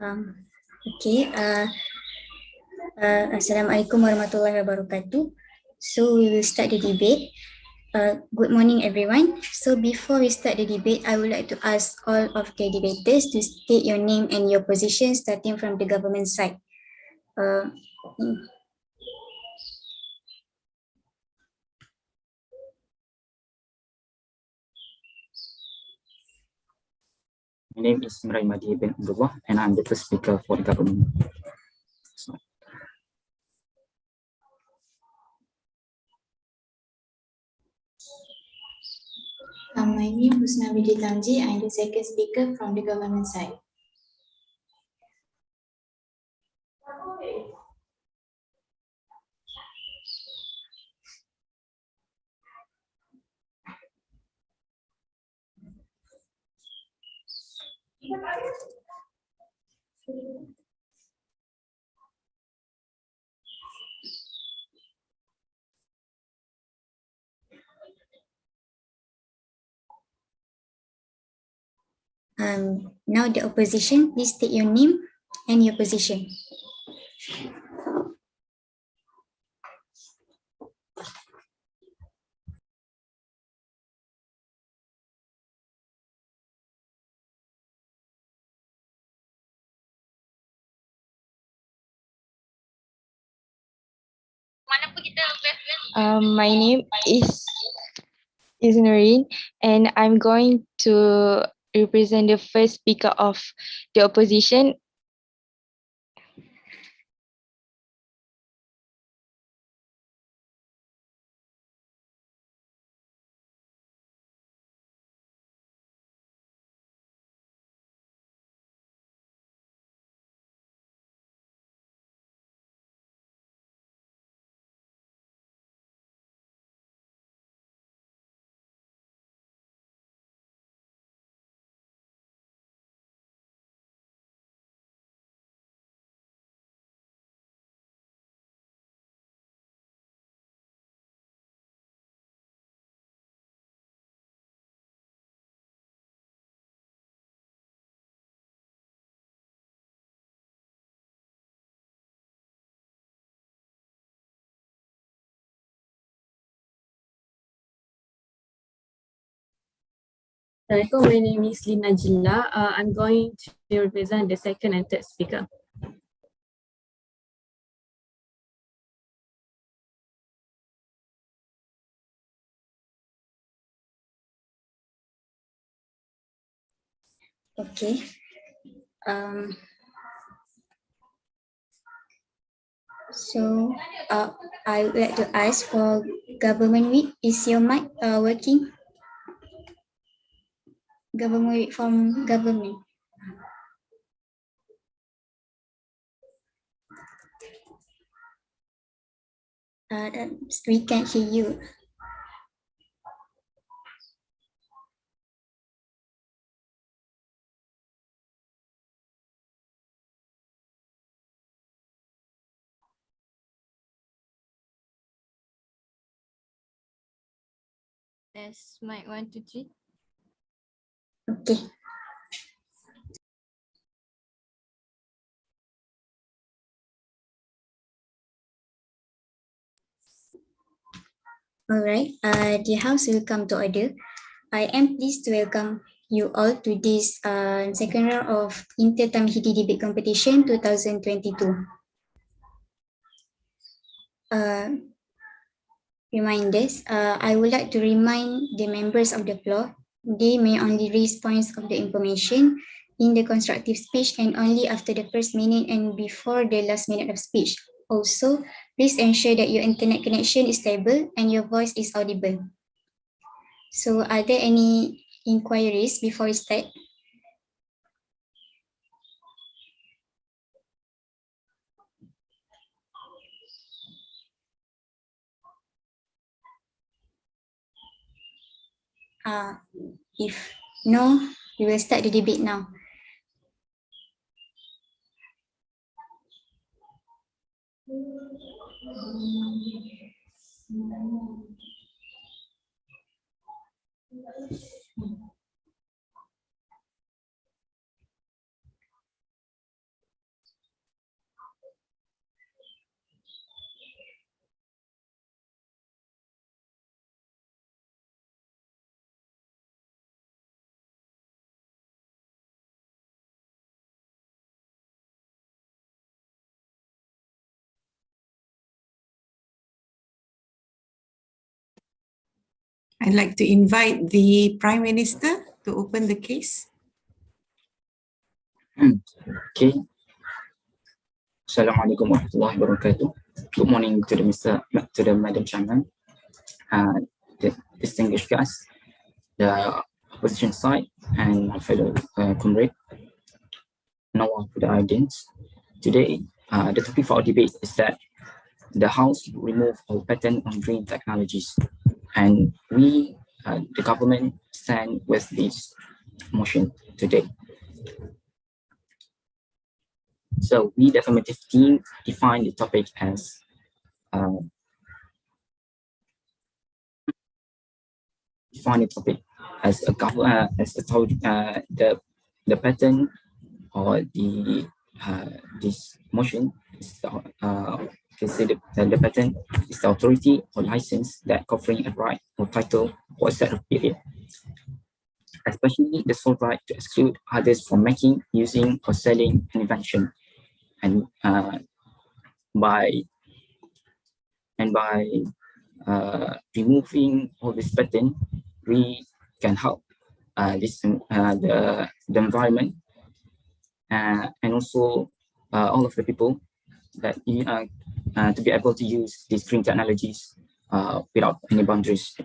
Okay. Assalamualaikum warahmatullahi wabarakatuh. So we will start the debate. Good morning, everyone. So before we start the debate, I would like to ask all of the debaters to state your name and your position, starting from the government side. My name is Muraimadi bin Abdullah, and I'm the first speaker for the government. My name is Pusingan. I'm the second speaker from the government side. Now the opposition, please state your name and your position. My name is Noreen, and I'm going to represent the first speaker of the opposition. My name is Lina Jilla. I'm going to represent the second and third speaker. Okay. So I would like to ask for government week. Is your mic working? Government week from government. We can't hear you. That's mic 1, 2, 3. Okay. All right. The House will come to order. I am pleased to welcome you all to this second round of Inter-Tamhidi debate competition 2022. Reminders. I would like to remind the members of the floor, they may only raise points of the information in the constructive speech and only after the first minute and before the last minute of speech. Also, please ensure that your internet connection is stable and your voice is audible. So are there any inquiries before we start? If no, we will start the debate now. I'd like to invite the Prime Minister to open the case. Okay. Assalamualaikum warahmatullahi wabarakatuh. Good morning to the Madam Chairman, the distinguished guests, the opposition side, and my fellow comrade, and all of the audience. Today, the topic for our debate is that the House remove all patent on green technologies, and we, the government, stand with this motion today. So we, the affirmative team, define the topic as the patent or this motion is considered the patent is the authority or license that covering a right or title for a set of period, especially the sole right to exclude others from making, using, or selling an invention, and by removing all this patent, we can help the environment and also all of the people that to be able to use these green technologies without any boundaries.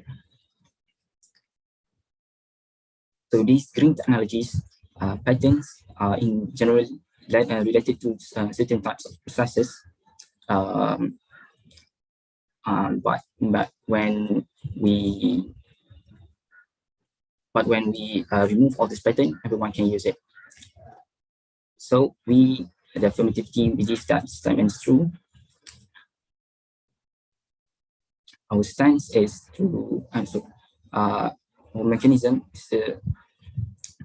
So these green technologies, patents are in general related to certain types of processes. But when we remove all this patent, everyone can use it. So we, the affirmative team, believe that statement is true. Our stance is to our mechanism is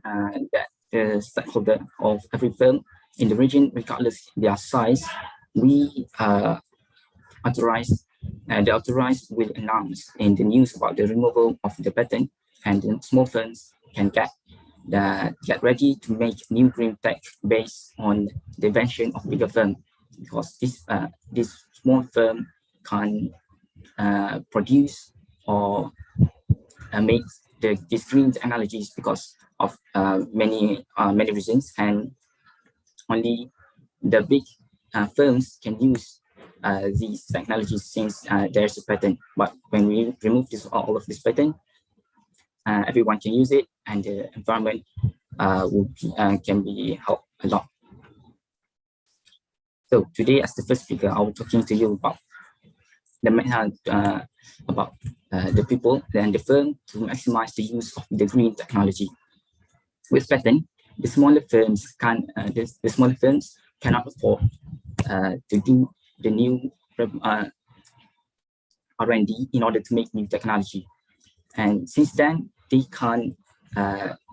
that the stakeholder of every firm in the region, regardless their size, we the authorized will announce in the news about the removal of the patent, and the small firms can get ready to make new green tech based on the invention of bigger firm, because this small firm can produce or make these green technologies because of many reasons, and only the big firms can use these technologies since there's a patent. But when we remove all of this patent, everyone can use it, and the environment can be helped a lot. So today, as the first speaker, I'll be talking to you about the people and the firm to maximize the use of the green technology. With patent, the smaller firms cannot afford to do the new R&D in order to make new technology, and since then they can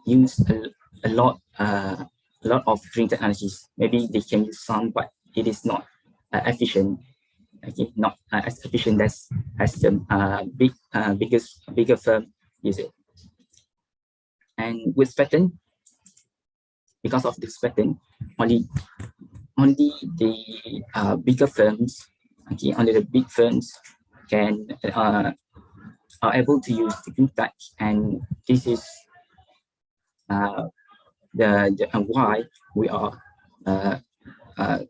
use a lot of green technologies. Maybe they can use some, but it is not efficient. Okay, not as efficient as the bigger firm use it. And with patent, because of this patent, only the bigger firms, okay, only the big firms can are able to use the green tech, and this is why we are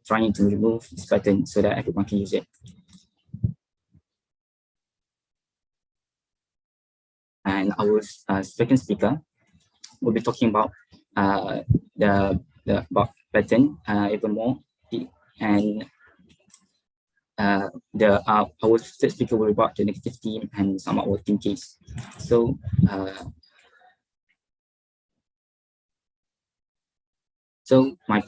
trying to remove this patent so that everyone can use it. And our second speaker will be talking about about patent even more, and our third speaker will be about the negative team and some of our team case. So my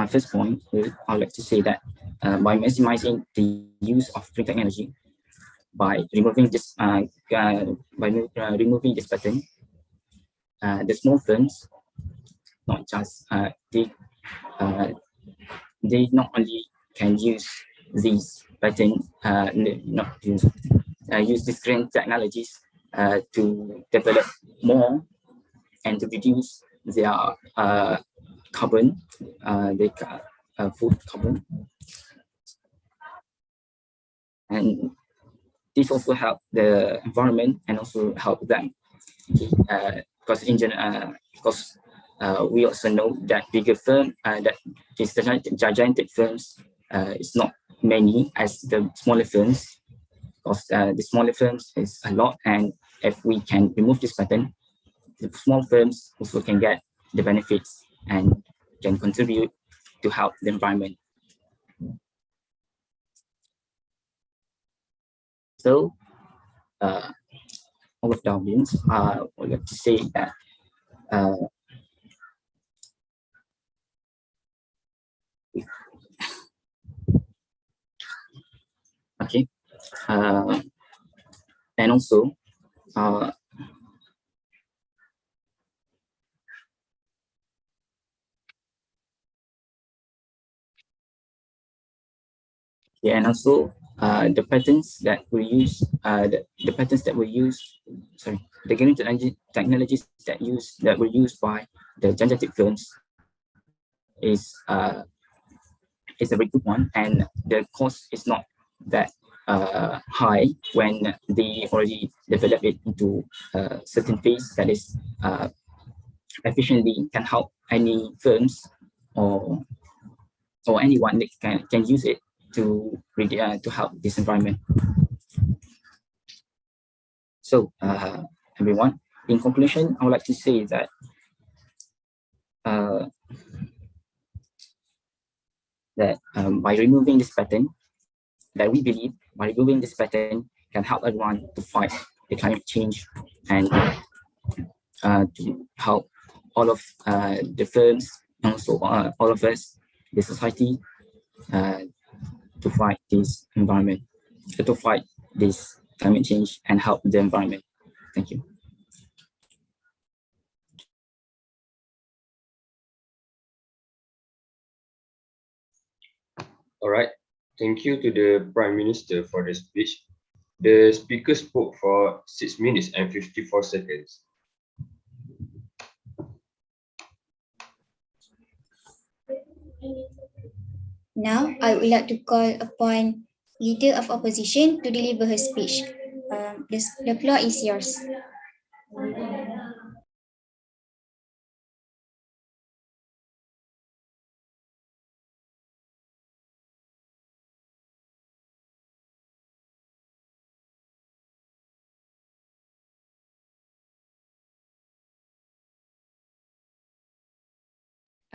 first point, I would like to say that by maximizing the use of green technology, by removing this patent, the small firms, not just they not only can use these patent, use these green technologies to develop more and to reduce their carbon, food carbon, and this also help the environment and also help them. Because in general, because we also know that bigger firm, that these gigantic firms, is not many as the smaller firms. Because the smaller firms is a lot, and if we can remove this pattern, the small firms also can get the benefits and can contribute to help the environment. So, all of the audience, I would like to say that okay, and also yeah, and also the patterns that we use, the patterns that we use, sorry, the green technologies that were used by the genetic firms is a very good one, and the cost is not that high when they already develop it into a certain phase that is efficiently can help any firms or anyone that can use it to help this environment. So everyone, in conclusion, I would like to say that by removing this pattern, that we believe by removing this pattern can help everyone to fight the climate change and to help all of the firms and also all of us, the society, to fight this environment, to fight this climate change and help the environment. Thank you. All right. Thank you to the Prime Minister for the speech. The speaker spoke for 6 minutes and 54 seconds. Now, I would like to call upon Leader of Opposition to deliver her speech. The floor is yours.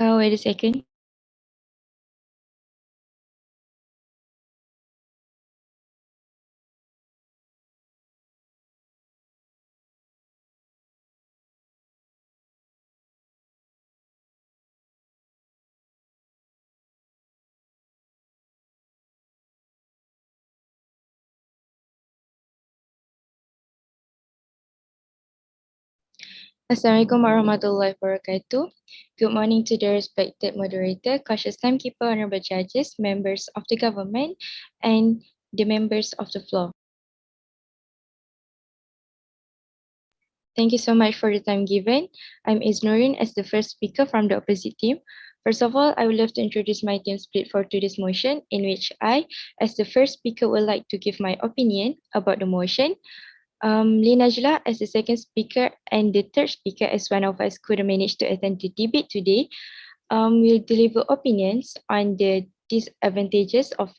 Wait a second. Assalamualaikum warahmatullahi wabarakatuh. Good morning to the respected moderator, cautious timekeeper, honorable judges, members of the government, and the members of the floor. Thank you so much for the time given. I'm Isnorin as the first speaker from the opposite team. First of all, I would love to introduce my team split for today's motion, in which I, as the first speaker, would like to give my opinion about the motion. Lina Najla as the second speaker and the third speaker, as one of us couldn't manage to attend the debate today, will deliver opinions on the disadvantages of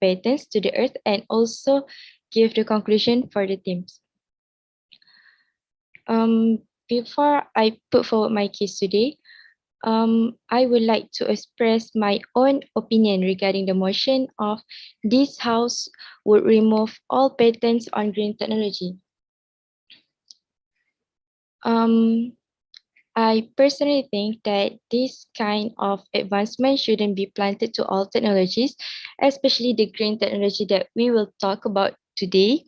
patents to the earth and also give the conclusion for the teams. Before I put forward my case today, I would like to express my own opinion regarding the motion of this House would remove all patents on green technology. I personally think that this kind of advancement shouldn't be planted to all technologies, especially the green technology that we will talk about today,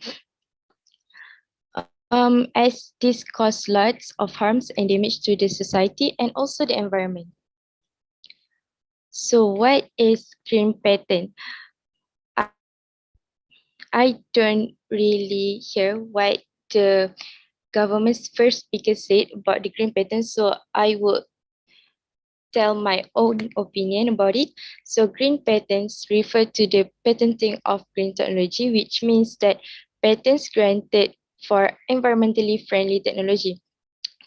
as this causes lots of harms and damage to the society and also the environment. So what is green patent? I don't really hear what the government's first speaker said about the green patent, so I would tell my own opinion about it. So green patents refer to the patenting of green technology, which means that patents granted for environmentally friendly technology.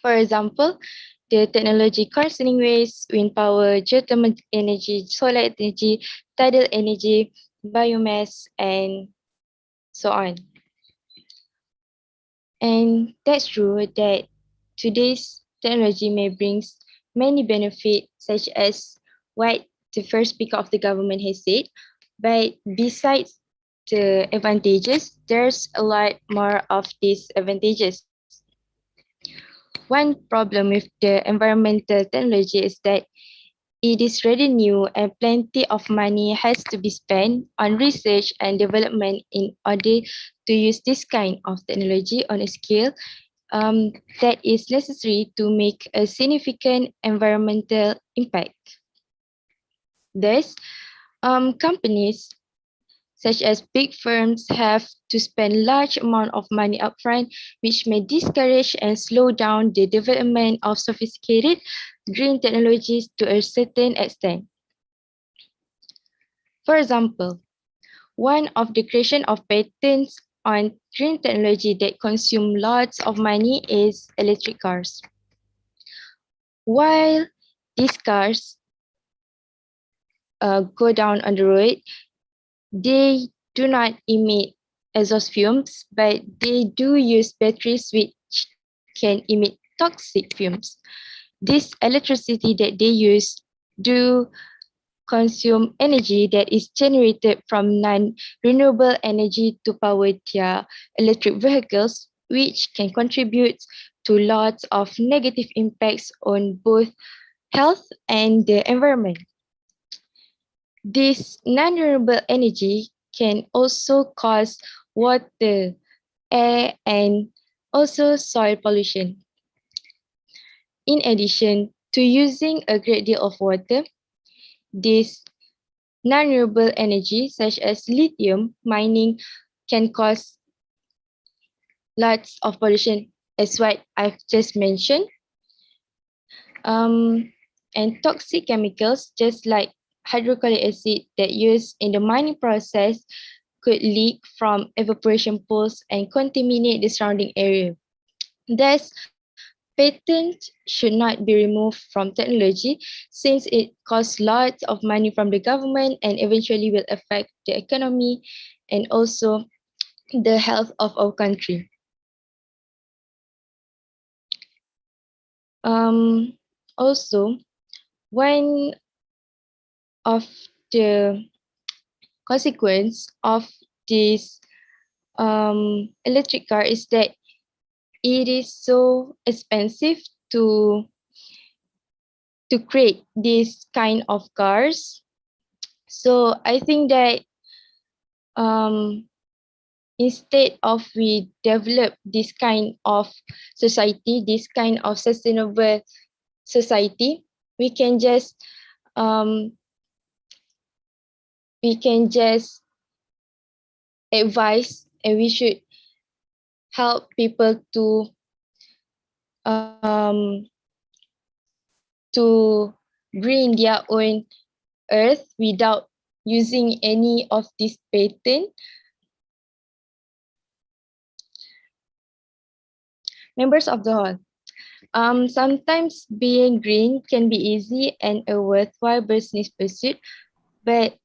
For example, the technology concerning waste, wind power, geothermal energy, solar energy, tidal energy, biomass, and so on. And that's true that today's technology may bring many benefits, such as what the first speaker of the government has said. But besides the advantages, there's a lot more of disadvantages. One problem with the environmental technology is that it is really new and plenty of money has to be spent on research and development in order to use this kind of technology on a scale that is necessary to make a significant environmental impact. Thus, companies such as big firms have to spend large amount of money upfront, which may discourage and slow down the development of sophisticated green technologies to a certain extent. For example, one of the creation of patents on green technology that consume lots of money is electric cars. While these cars go down on the road, they do not emit exhaust fumes, but they do use batteries which can emit toxic fumes. This electricity that they use do consume energy that is generated from non-renewable energy to power their electric vehicles, which can contribute to lots of negative impacts on both health and the environment. This non-renewable energy can also cause water, air, and also soil pollution. In addition to using a great deal of water, this non-renewable energy, such as lithium mining, can cause lots of pollution, as what I've just mentioned. And toxic chemicals, just like hydrochloric acid that used in the mining process, could leak from evaporation pools and contaminate the surrounding area. Thus, patents should not be removed from technology since it costs lots of money from the government and eventually will affect the economy and also the health of our country. Also, one of the consequence of this electric car is that it is so expensive to create this kind of cars. So I think that instead of we develop this kind of society, this kind of sustainable society, we can just advise and we should help people to green their own earth without using any of this patent. Members of the hall, sometimes being green can be easy and a worthwhile business pursuit, but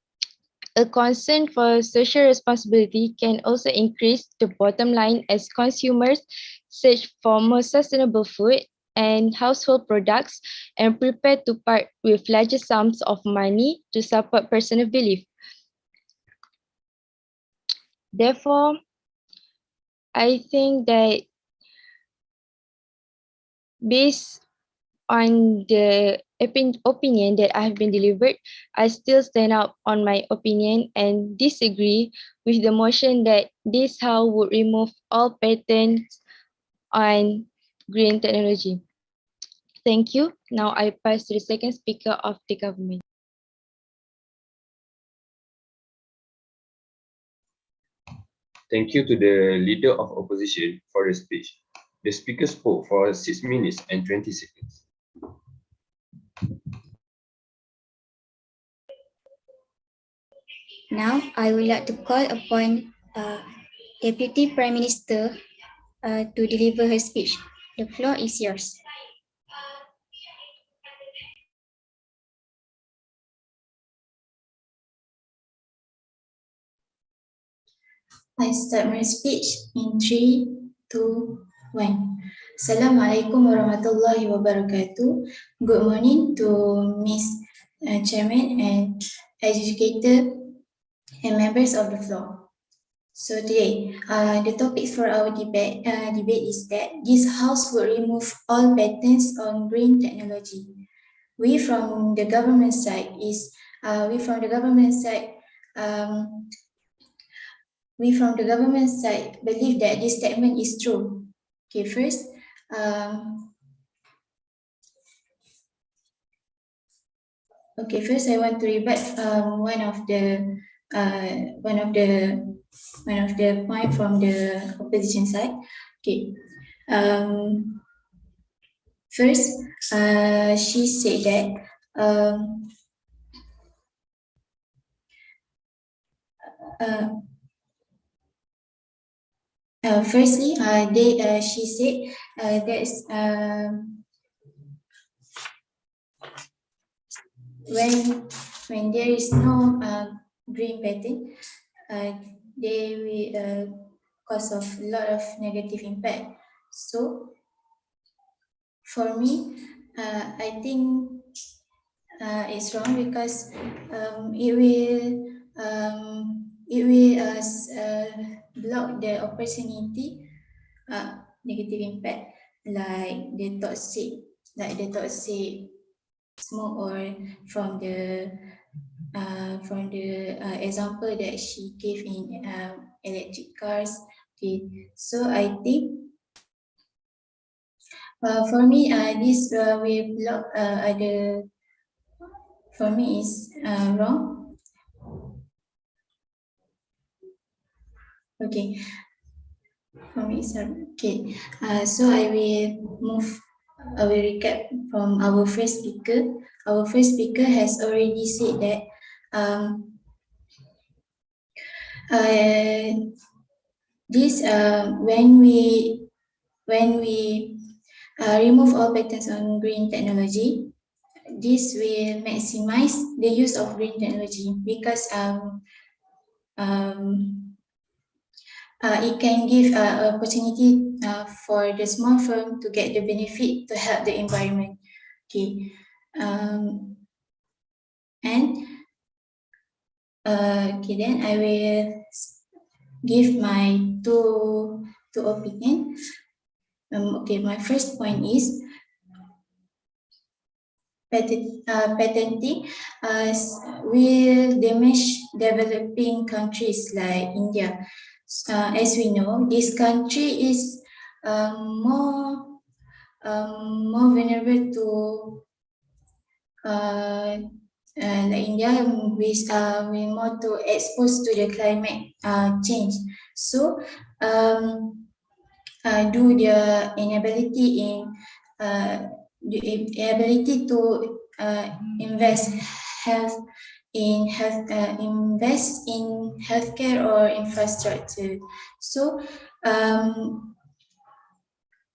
a concern for social responsibility can also increase the bottom line as consumers search for more sustainable food and household products and prepare to part with larger sums of money to support personal belief. Therefore, I think that based on the opinion that I have been delivered, I still stand up on my opinion and disagree with the motion that this House would remove all patents on green technology. Thank you. Now I pass to the second speaker of the government. Thank you to the Leader of Opposition for the speech. The speaker spoke for 6 minutes and 20 seconds. Now, I would like to call upon Deputy Prime Minister to deliver her speech. The floor is yours. I start my speech in 3, 2, 1. Assalamualaikum warahmatullahi wabarakatuh. Good morning to Miss Chairman and educator and members of the floor. So today, the topic for our debate is that this house will remove all patents on green technology. We from the government side believe that this statement is true. Okay, first, I want to rebut one of the point from the opposition side. Okay, first, she said that firstly, she said there's when there is no green patent, they will cause of a lot of negative impact. So for me, I think it's wrong because it will block the opportunity negative impact like the toxic smoke or from the example that she gave in electric cars. Okay, so I think for me this will block for me is wrong. Okay, for me it's okay. So I will recap from our first speaker. Our first speaker has already said that when we remove all patents on green technology, this will maximize the use of green technology because it can give opportunity for the small firm to get the benefit to help the environment. Okay, okay, then I will give my two opinion. Okay, my first point is patenting will damage developing countries like India. As we know, this country is more vulnerable to like India, we more to exposed to the climate change. So do the inability in the ability to invest invest in healthcare or infrastructure. So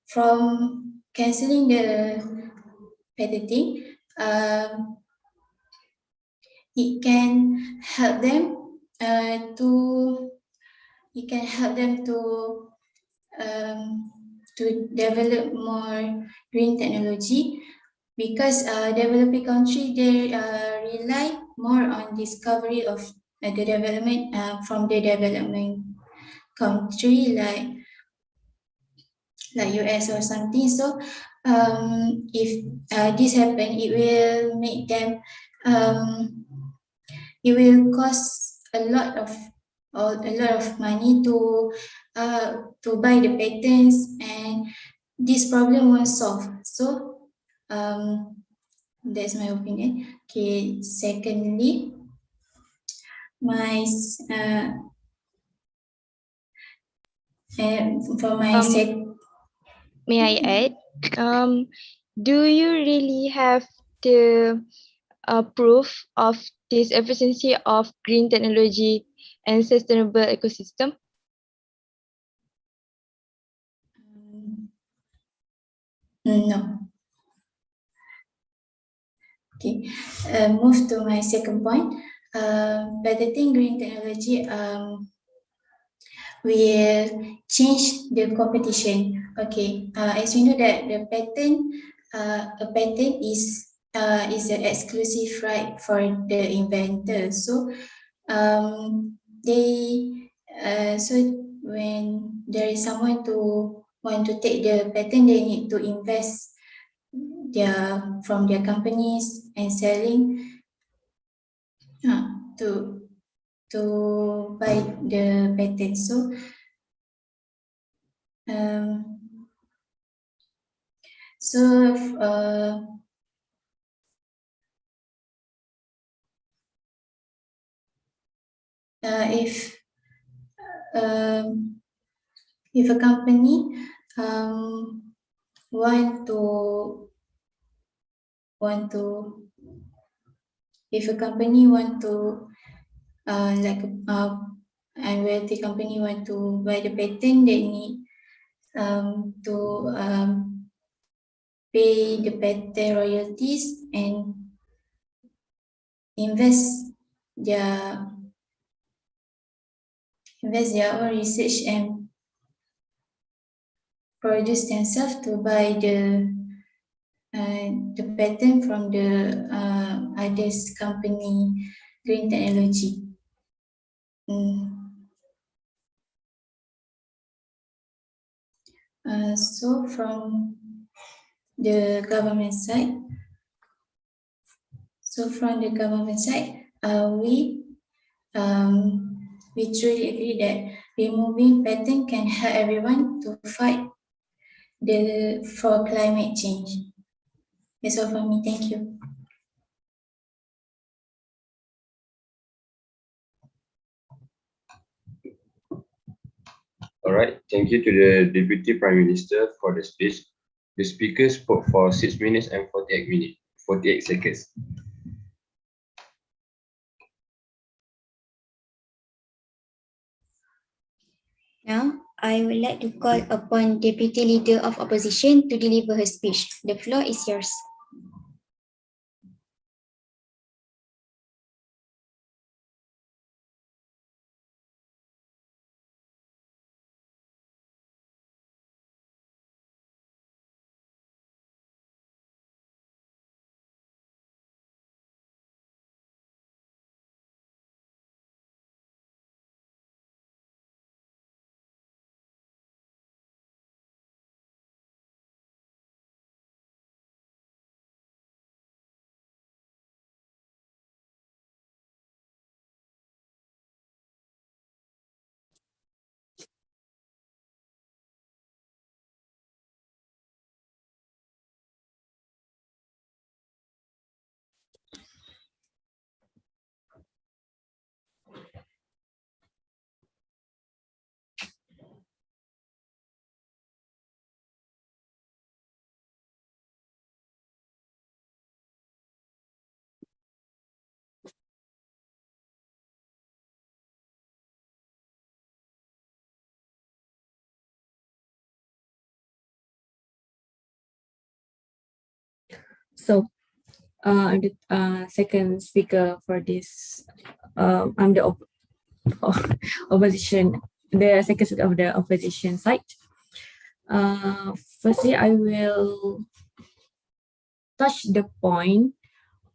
from cancelling the patenting, it can help them to develop more green technology because developing country they rely more on discovery of the development from the development country like US or something. So if this happen, it will make them it will cost a lot of money to buy the patents, and this problem won't solve. So that's my opinion. Okay, secondly, my for my May I add? Do you really have the proof of his efficiency of green technology and sustainable ecosystem? No. Okay, move to my second point. Patenting green technology will change the competition. Okay, as we know that the patent, a patent is an exclusive right for the inventor. So so when there is someone to want to take the patent, they need to invest from their companies and selling to buy the patent. So so if a company want to if a company want to like and wealthy company want to buy the patent, they need to pay the patent royalties and invest their own research and produce themselves to buy the patent from the others company green technology. So from the government side, we truly agree that removing patent can help everyone to fight for climate change. That's all from me. Thank you. All right, thank you to the Deputy Prime Minister for the speech. The speaker spoke for 6 minutes and 48 seconds. Now, I would like to call upon Deputy Leader of Opposition to deliver her speech. The floor is yours. So, I'm the second speaker for this. I'm the opposition, the second speaker of the opposition side. Firstly, I will touch the point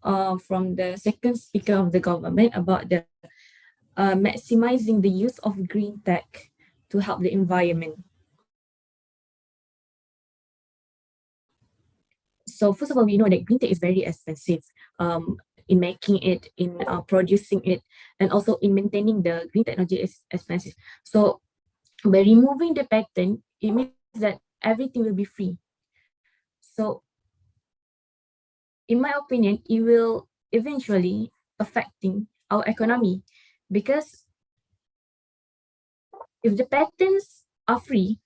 from the second speaker of the government about the maximizing the use of green tech to help the environment. So first of all, we know that green tech is very expensive in making it, in producing it, and also in maintaining the green technology is expensive. So by removing the patent, it means that everything will be free. So in my opinion, it will eventually affecting our economy, because if the patents are free,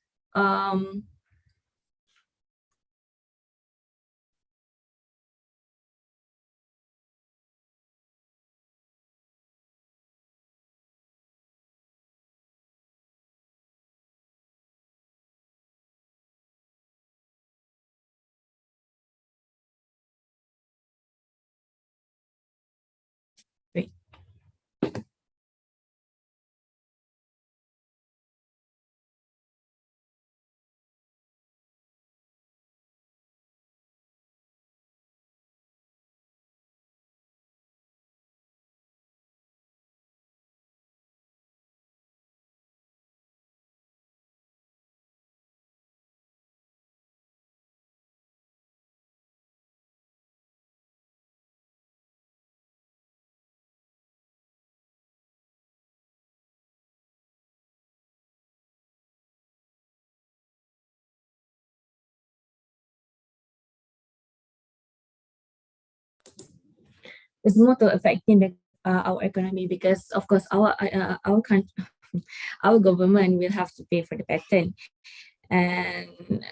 it's more to affecting the our economy, because of course our country, our government will have to pay for the patent, and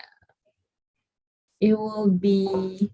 it will be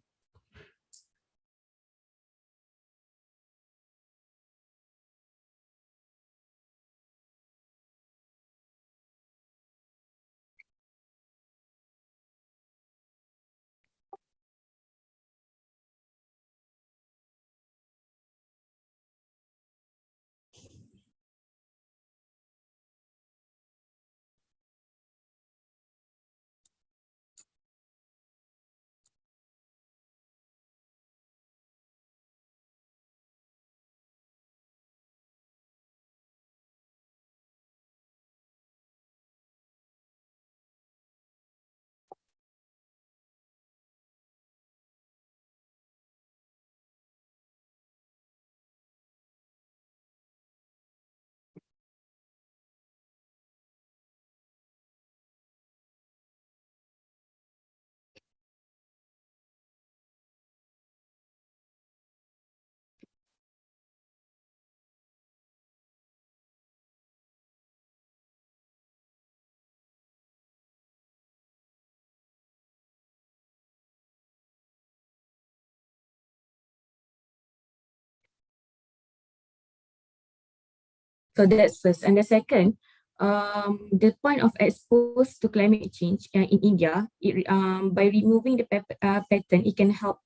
so that's first. And the second, the point of exposed to climate change in India, by removing the patent, it can help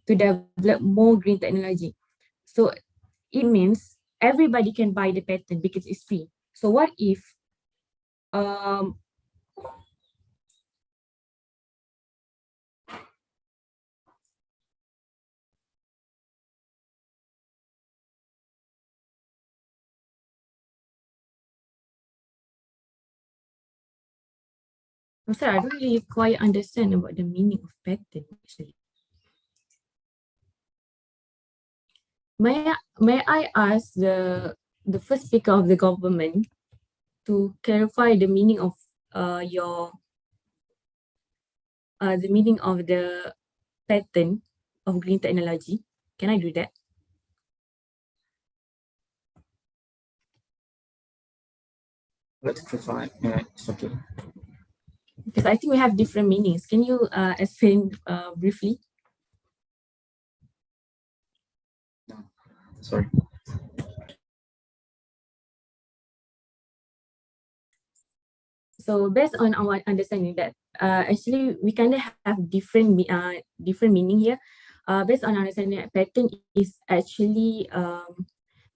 to develop more green technology. So it means everybody can buy the patent because it's free. So what if um I'm sorry, I don't really quite understand about the meaning of patent actually. May I ask the first speaker of the government to clarify the meaning of your the meaning of the patent of green technology? Can I do that? Let's provide, it's okay. Because I think we have different meanings. Can you explain briefly? No, sorry. So based on our understanding that actually we kind of have different meaning here. Based on understanding that patent is actually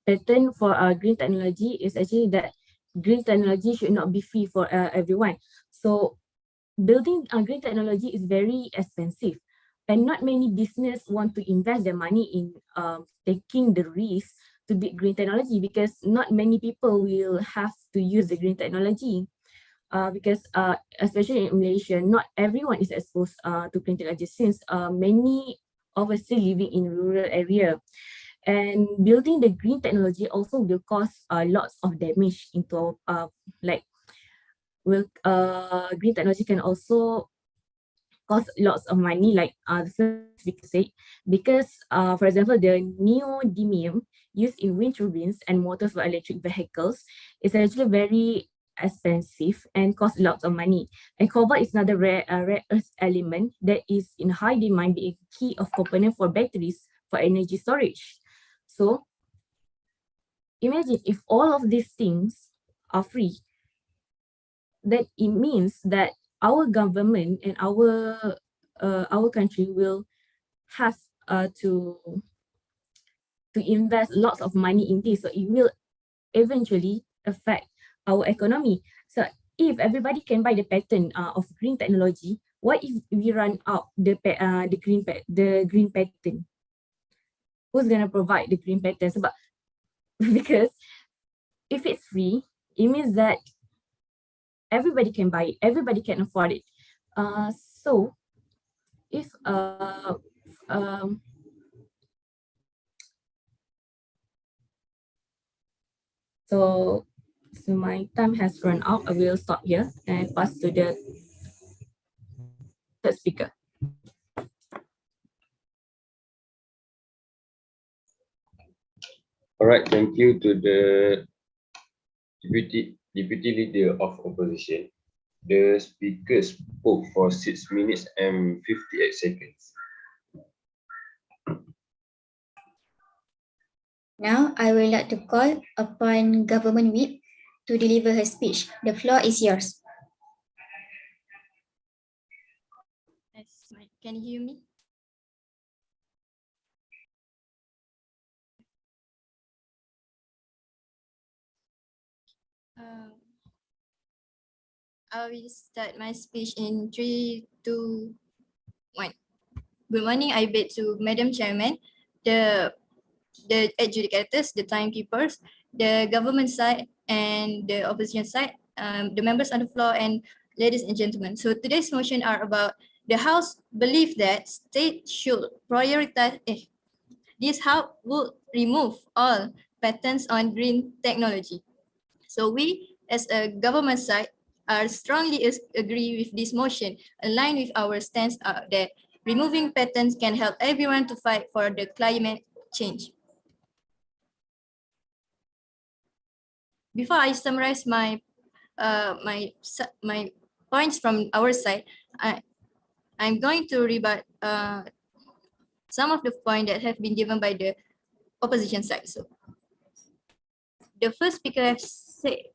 patent for green technology is actually that green technology should not be free for everyone. So building green technology is very expensive, and not many business want to invest their money in taking the risk to build green technology, because not many people will have to use the green technology. Because especially in Malaysia, not everyone is exposed to green technology, since many of us still living in rural area. And building the green technology also will cause lots of damage into like green technology can also cost lots of money, like the first speaker said, because for example, the neodymium used in wind turbines and motors for electric vehicles is actually very expensive and costs lots of money. And cobalt is another rare earth element that is in high demand, being key of component for batteries for energy storage. So imagine if all of these things are free, then it means that our government and our country will have to invest lots of money in this. So it will eventually affect our economy. So if everybody can buy the patent of green technology, what if we run out the green patent? Who's gonna provide the green patents? But because if it's free, it means that everybody can buy it, everybody can afford it. So if um, so my time has run out. I will stop here and pass to the third speaker. All right, thank you to the deputy leader of opposition. The speaker spoke for 6 minutes and 58 seconds. Now, I would like to call upon Government Whip to deliver her speech. The floor is yours. Yes, can you hear me? I will start my speech in 3, 2, 1. Good morning. I bid to Madam Chairman, the adjudicators, the timekeepers, the government side and the opposition side, the members on the floor, and ladies and gentlemen. So today's motion are about the House believe that state should prioritize. This House would remove all patents on green technology. So we, as a government side, are strongly agree with this motion, aligned with our stance that removing patents can help everyone to fight for the climate change. Before I summarize my points from our side, I'm going to rebut some of the points that have been given by the opposition side. So the first speaker said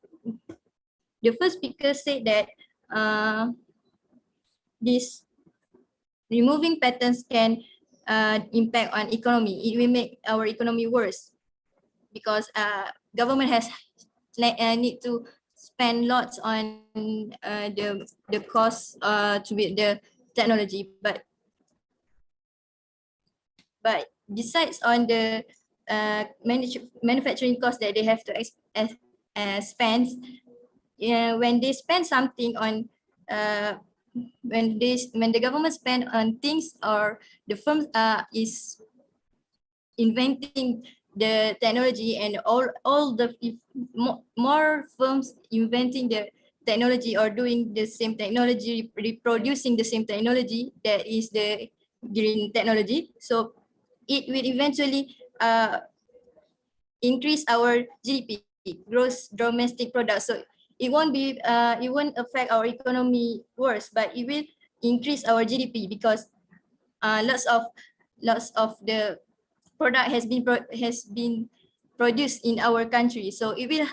that this removing patents can impact on economy. It will make our economy worse because government has need to spend lots on the cost to build the technology, but besides on the manufacturing cost that they have to spend, when they spend something on when the government spend on things, or the firm is inventing the technology, and all the more firms inventing the technology or doing the same technology, reproducing the same technology, that is the green technology. So it will eventually increase our GDP, gross domestic product. So it won't affect our economy worse, but it will increase our GDP because lots of the product has been produced in our country. So it will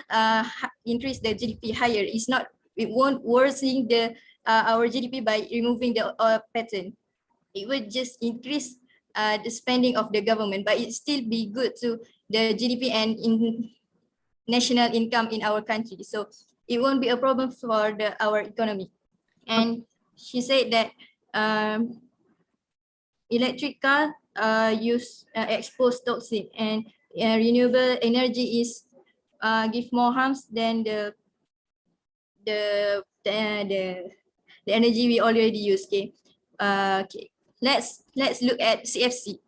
increase the GDP higher. It won't worsen our GDP by removing the patent. It would just increase the spending of the government, but it still be good to the GDP and in national income in our country. So it won't be a problem for our economy. And she said that electric car use expose toxic, and renewable energy is give more harms than the energy we already use. Okay. Okay. Let's look at CFC.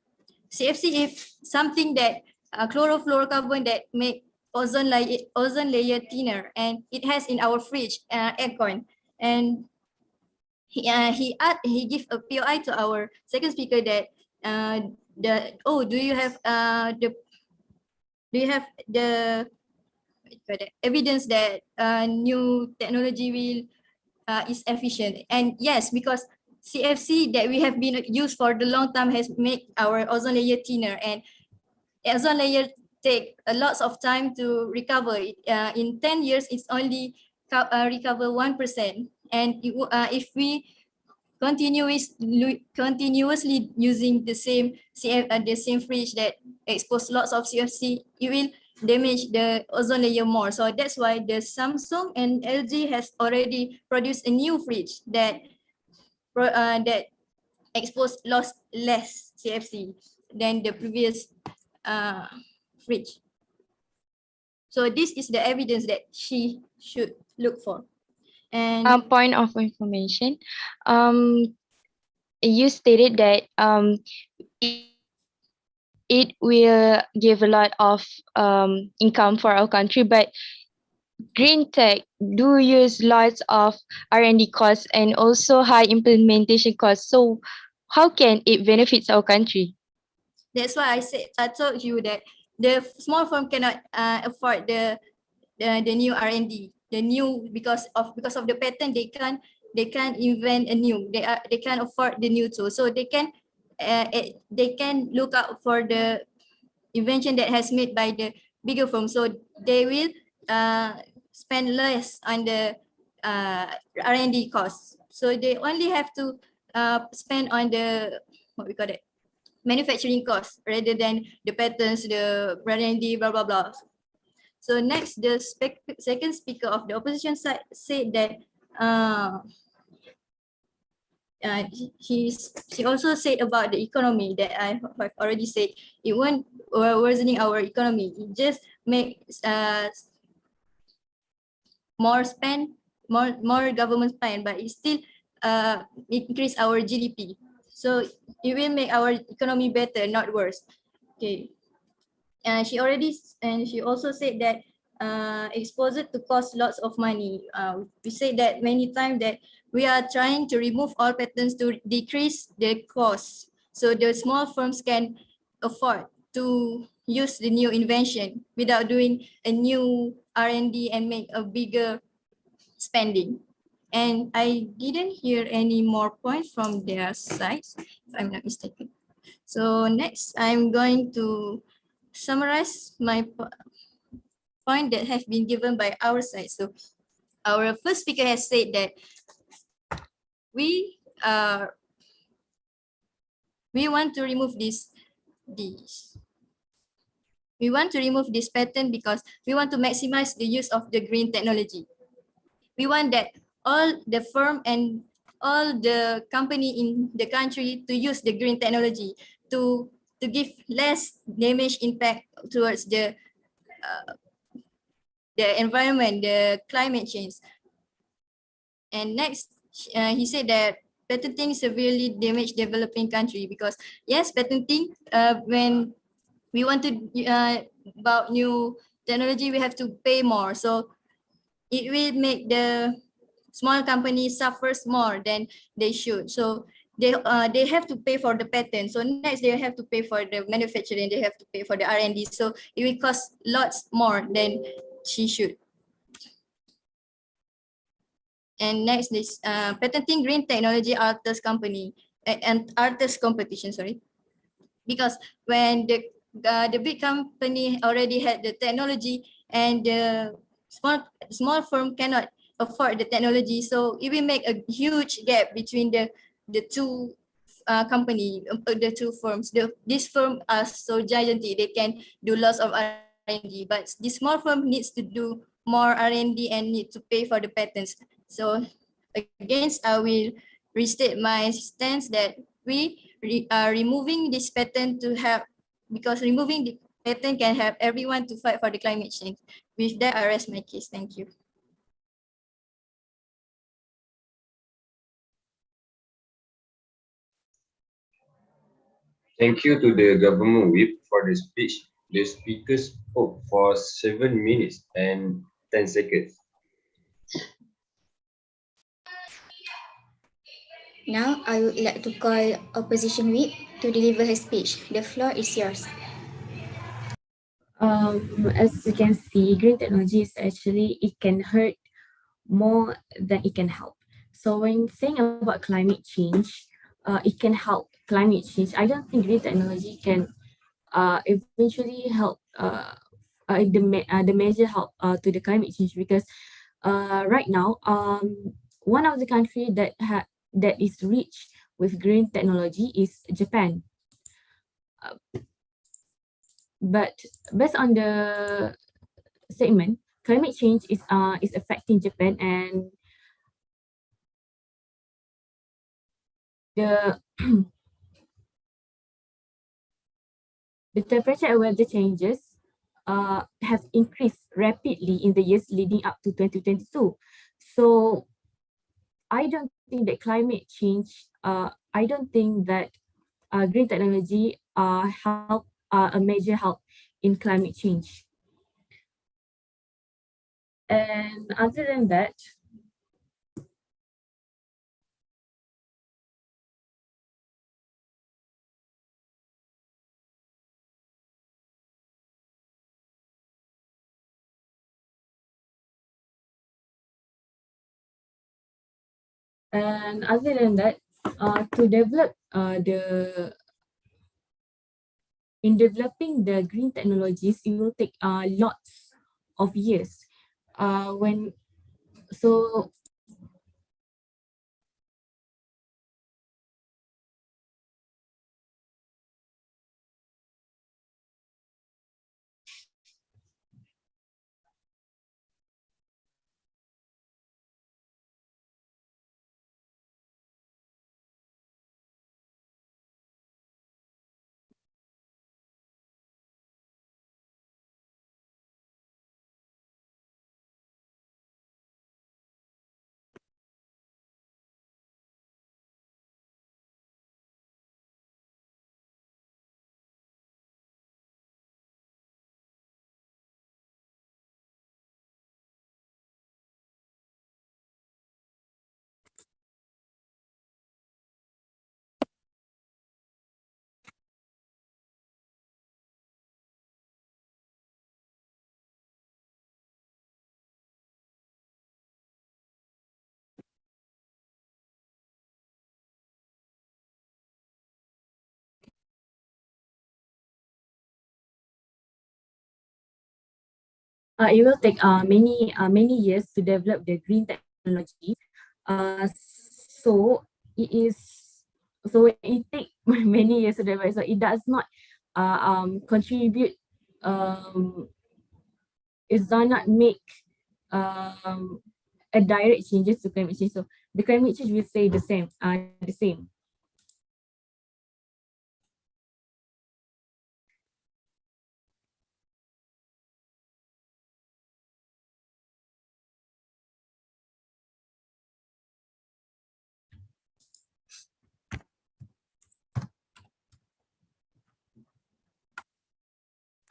CFC is something that chlorofluorocarbon that make ozone layer thinner, and it has in our fridge aircon. And he give a POI to our second speaker that do you have the evidence that new technology will is efficient? And yes, because CFC that we have been used for the long time has made our ozone layer thinner, and ozone layer take a lot of time to recover. In 10 years, it's only recover 1%. And if we continuously using the same fridge that expose lots of CFC, it will damage the ozone layer more. So that's why the Samsung and LG has already produced a new fridge that expose less CFC than the previous fridge. So this is the evidence that she should look for. And Point of information. You stated that it will give a lot of income for our country, but green tech do use lots of R&D costs and also high implementation costs. So how can it benefit our country? that's why I told you that the small firm cannot afford the new R&D, the new because of the patent they can't invent a new, they can't afford the new tool, so they can look out for the invention that has made by the bigger firm, so they will spend less on the R&D costs, so they only have to spend on the what we call it manufacturing costs rather than the patents, the R&D, blah blah blah. So next, the second speaker of the opposition side said that she also said about the economy that I have already said. It won't worsening our economy. It just makes more government spend, but it still increase our GDP. So it will make our economy better, not worse. Okay. She also said that exposure to cost lots of money. We said that many times that we are trying to remove all patents to decrease the cost, so the small firms can afford to use the new invention without doing a new R&D and make a bigger spending. And I didn't hear any more points from their side, if I'm not mistaken. So next, I'm going to summarize my point that have been given by our side. So our first speaker has said that we want to remove this we want to remove this patent because we want to maximize the use of the green technology. We want that all the firm and all the company in the country to use the green technology to give less damage impact towards the environment, the climate change. And next, he said that patenting severely damage developing country because yes, patenting when we want to about new technology, we have to pay more. So it will make the small companies suffers more than they should. So they have to pay for the patent. So next they have to pay for the manufacturing, they have to pay for the R&D. So it will cost lots more than she should. And next is patenting green technology alters company and alters competition, sorry. Because when the big company already had the technology and the small firm cannot afford the technology, so it will make a huge gap between the two company, the two firms. This firm are so gigantic, they can do lots of R&D, but the small firm needs to do more R&D and need to pay for the patents. So against, I will restate my stance that we are removing this patent to help, because removing the patent can help everyone to fight for the climate change. With that, I rest my case. Thank you. Thank you to the government whip for the speech. The speaker spoke for 7 minutes and 10 seconds. Now, I would like to call Opposition Whip to deliver her speech. The floor is yours. As you can see, green technology is actually, it can hurt more than it can help. So when saying about climate change, it can help climate change. I don't think green technology can eventually help the major help to the climate change, because right now one of the country that is rich with green technology is Japan. But based on the statement, climate change is affecting Japan, and the the temperature and weather changes have increased rapidly in the years leading up to 2022. So I don't think that climate change, I don't think that green technology help a major help in climate change. And other than that, And other than that, to develop in developing the green technologies, it will take lots of years. When so it will take many years to develop the green technology. So it is it take many years to develop. So it does not contribute. It does not make a direct changes to climate change. So the climate change will stay the same. The same.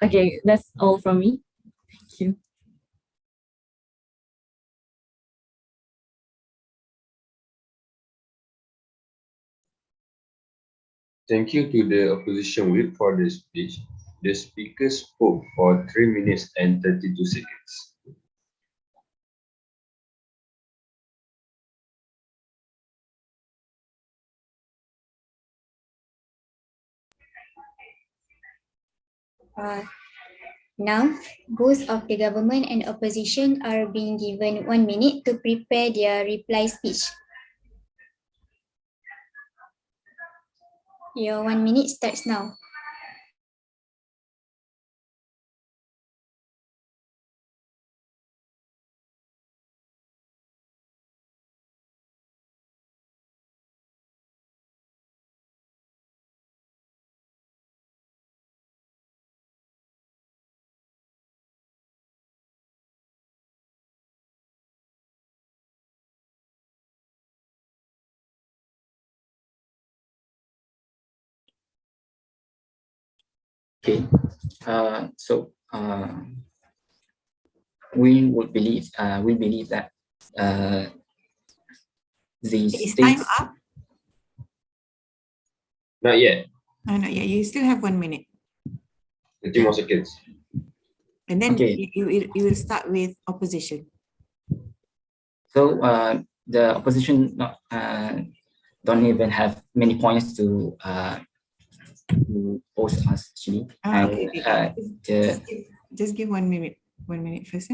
Okay, that's all from me. Thank you. Thank you to the opposition whip for the speech. The speaker spoke for 3 minutes and 32 seconds. Now, both of the government and opposition are being given 1 minute to prepare their reply speech. Your 1 minute starts now. Okay. We believe that the Is time states. up? Not yet. No, not yet. You still have 1 minute. 30 more seconds. And then Okay. you will start with opposition. So the opposition don't even have many points to pose us actually. Okay. Just give 1 minute. 1 minute first.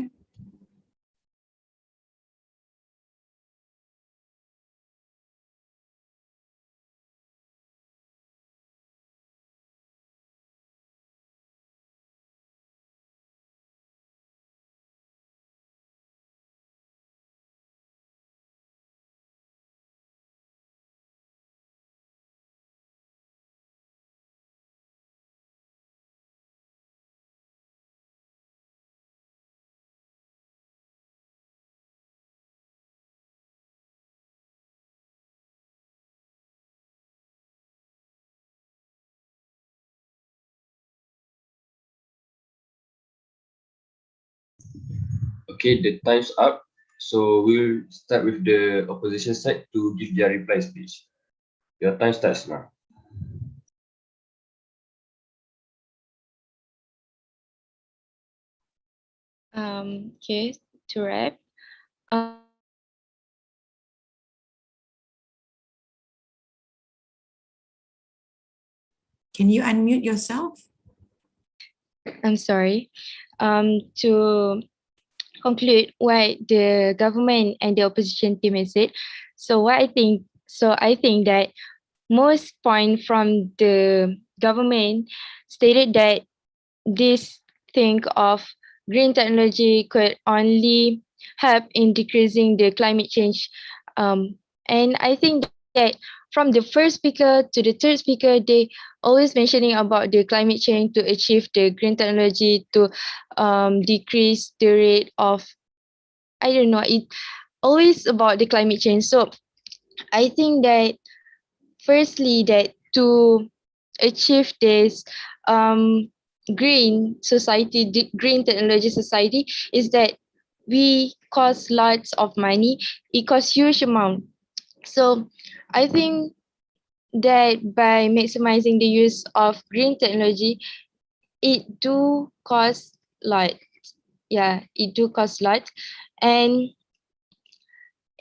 Okay, the time's up. So we'll start with the opposition side to give their reply speech. Your time starts now. Okay, to wrap. Can you unmute yourself? I'm sorry. To conclude what the government and the opposition team has said, I think that most point from the government stated that this thing of green technology could only help in decreasing the climate change. And I think that from the first speaker to the third speaker, they always mentioning about the climate change to achieve the green technology to decrease the rate of, I don't know, it always about the climate change. So I think that firstly that to achieve this green society, green technology society, is that we cost lots of money. It costs huge amount. So I think that by maximizing the use of green technology, it do cost lot. Yeah, it do cost lot. And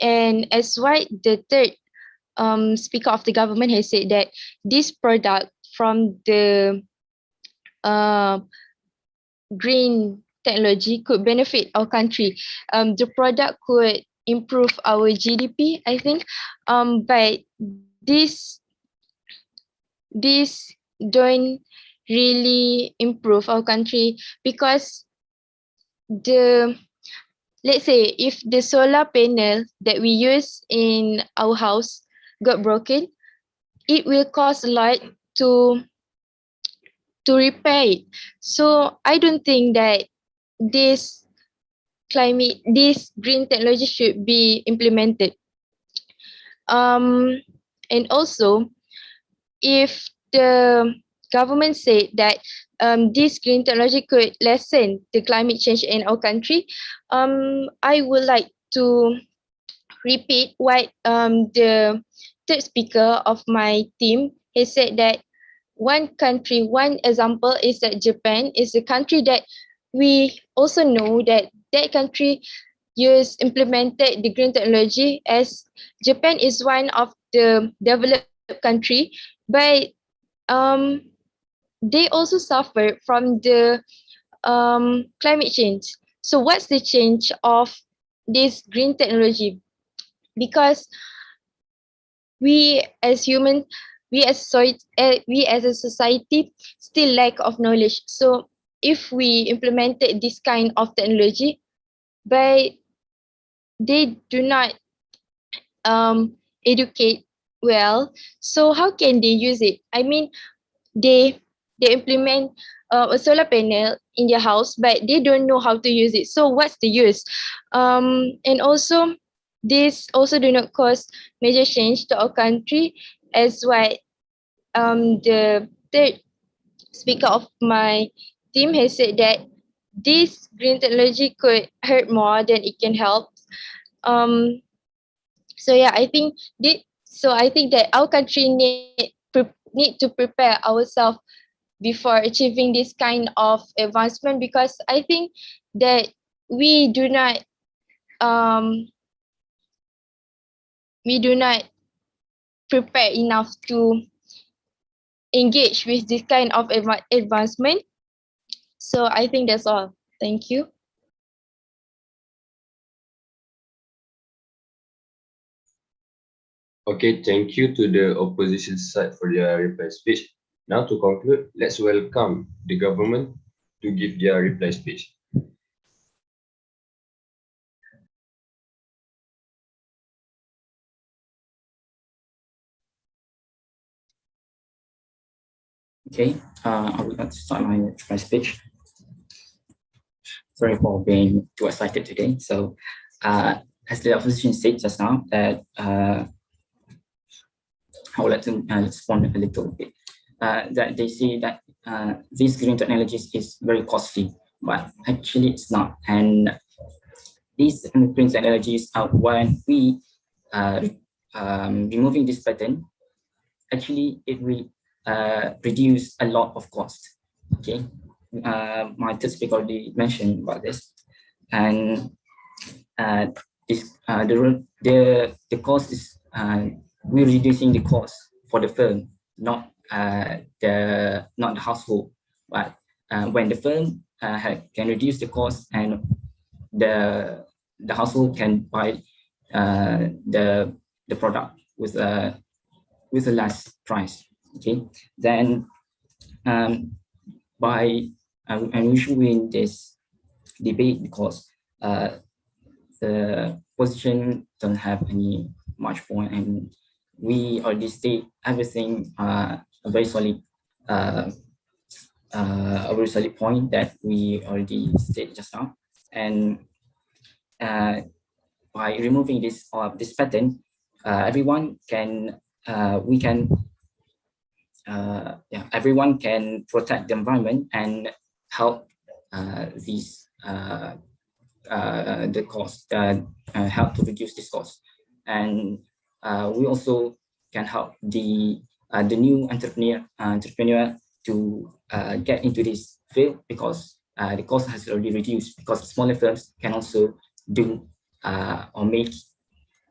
as what the third speaker of the government has said, that this product from the green technology could benefit our country. The product could improve our GDP, I think. But this don't really improve our country, because let's say if the solar panel that we use in our house got broken, it will cost a lot to repair it. So I don't think that this green technology should be implemented. And also, if the government said that this green technology could lessen the climate change in our country, I would like to repeat what the third speaker of my team has said, that one example is that Japan is a country that we also know that country implemented the green technology, as Japan is one of the developed country, but they also suffer from the climate change. So what's the change of this green technology? Because we as humans, we as a society still lack of knowledge. So if we implemented this kind of technology, but they do not educate well, so how can they use it? I mean, they implement a solar panel in their house, but they don't know how to use it. So what's the use? And also, this also do not cause major change to our country, as what the third speaker of my team has said, that this green technology could hurt more than it can help. So yeah, I think that our country need to prepare ourselves before achieving this kind of advancement, because I think that we do not prepare enough to engage with this kind of advancement. So I think that's all. Thank you. Okay, thank you to the opposition side for their reply speech. Now to conclude, let's welcome the government to give their reply speech. Okay, I would like to start my speech. Sorry for being too excited today. So, as the opposition said just now, that I would like to respond a little bit. That they say that these green technologies is very costly, but actually it's not. And these green technologies are, when we removing this pattern, actually it will reduce a lot of cost. Okay, my third speaker already mentioned about this, and the cost is we're reducing the cost for the firm, not not the household, but when the firm can reduce the cost and the household can buy the product with a less price. Okay, then by I'm issuing this debate because the position don't have any much point, and we already state everything a very solid point that we already stated just now. And by removing this pattern, everyone can everyone can protect the environment and help the cost, help to reduce this cost. And we also can help the new entrepreneur to get into this field, because the cost has already reduced, because smaller firms can also do or make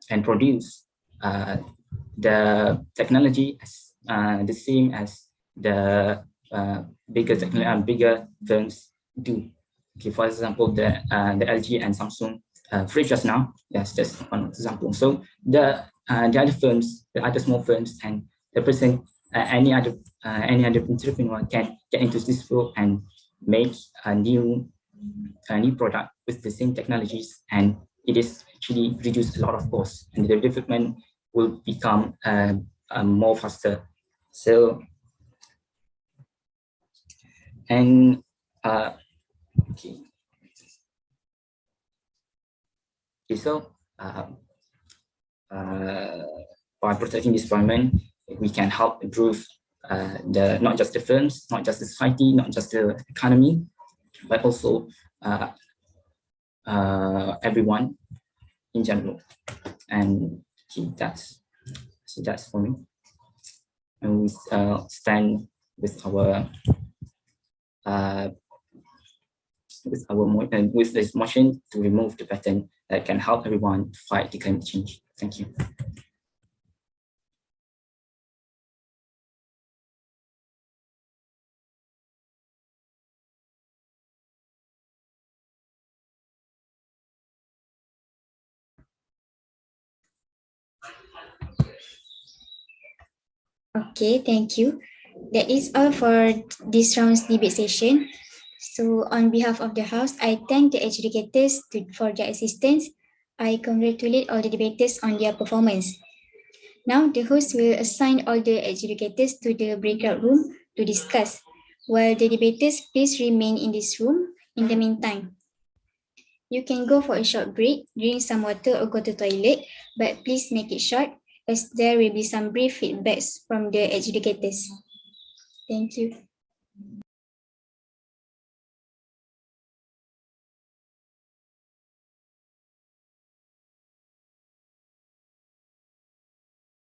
and produce the technology as the same as the bigger firms do. Okay, for example, the LG and Samsung fridge just now. Yes, just one example. So the other firms, the other small firms, and the person, any other entrepreneur can get into this field and make a new product with the same technologies, and it is actually reduce a lot of costs, and the development will become more faster. So, and okay. So by protecting this environment, we can help improve not just the firms, not just the society, not just the economy, but also everyone in general. And okay, that's for me. And we stand with our with this motion to remove the pattern that can help everyone fight the climate change. Thank you. Okay, thank you. That is all for this round's debate session. So on behalf of the House, I thank the educators for their assistance. I congratulate all the debaters on their performance. Now the host will assign all the educators to the breakout room to discuss, while the debaters please remain in this room in the meantime. You can go for a short break, drink some water or go to the toilet, but please make it short, as there will be some brief feedbacks from the educators. Thank you.